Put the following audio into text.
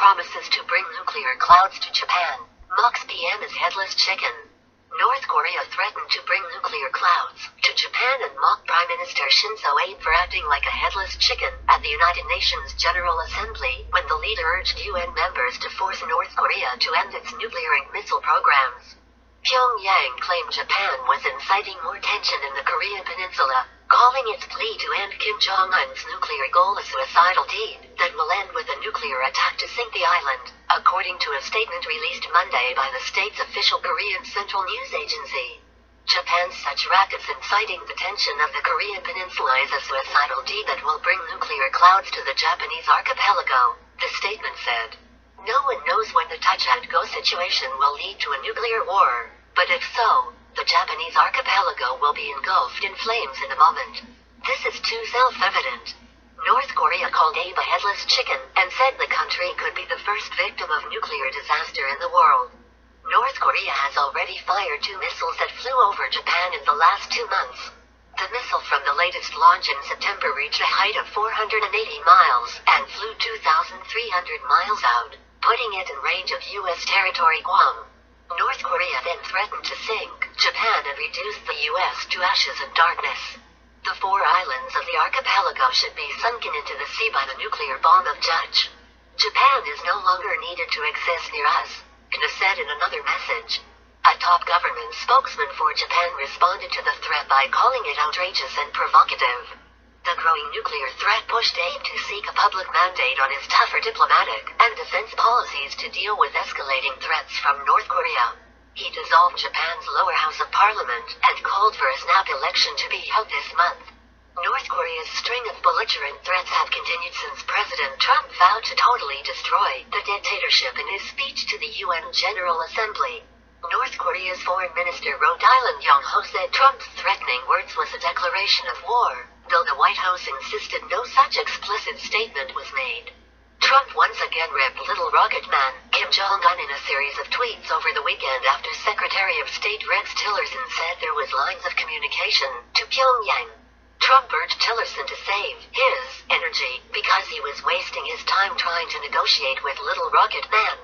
promises to bring nuclear clouds to Japan. Mocks PM as headless chicken. North Korea threatened to bring nuclear clouds to Japan and mocked Prime Minister Shinzo Abe for acting like a headless chicken at the United Nations General Assembly when the leader urged UN members to force North Korea to end its nuclear and missile programs. Pyongyang claimed Japan was inciting more tension in the Korean peninsula, calling its plea to end Kim Jong-un's nuclear goal a suicidal deed that will end with a nuclear attack to sink the island, according to a statement released Monday by the state's official Korean Central News Agency. Japan's such rackets inciting the tension of the Korean peninsula is a suicidal deed that will bring nuclear clouds to the Japanese archipelago, the statement said. No one knows when the touch-and-go situation will lead to a nuclear war, but if so, the Japanese archipelago will be engulfed in flames in a moment. This is too self-evident. North Korea called Abe a headless chicken and said the country could be the first victim of nuclear disaster in the world. North Korea has already fired 2 missiles that flew over Japan in the last 2 months. The missile from the latest launch in September reached a height of 480 miles and flew 2,300 miles out, putting it in range of U.S. territory Guam. North Korea then threatened to sink Japan and reduce the U.S. to ashes and darkness. The 4 islands of the archipelago should be sunken into the sea by the nuclear bomb of Judge. Japan is no longer needed to exist near us, Kina said in another message. A top government spokesman for Japan responded to the threat by calling it outrageous and provocative. The growing nuclear threat pushed Abe to seek a public mandate on his tougher diplomatic and defense policies to deal with escalating threats from North Korea. He dissolved Japan's lower house of parliament and called for a snap election to be held this month. North Korea's string of belligerent threats have continued since President Trump vowed to totally destroy the dictatorship in his speech to the UN General Assembly. North Korea's Foreign Minister Rhode Island Yong-ho said Trump's threatening words was a declaration of war, though the White House insisted no such explicit statement was made. Trump once again ripped Little Rocket Man, Kim Jong-un in a series of tweets over the weekend after Secretary of State Rex Tillerson said there was lines of communication to Pyongyang. Trump urged Tillerson to save his energy because he was wasting his time trying to negotiate with Little Rocket Man.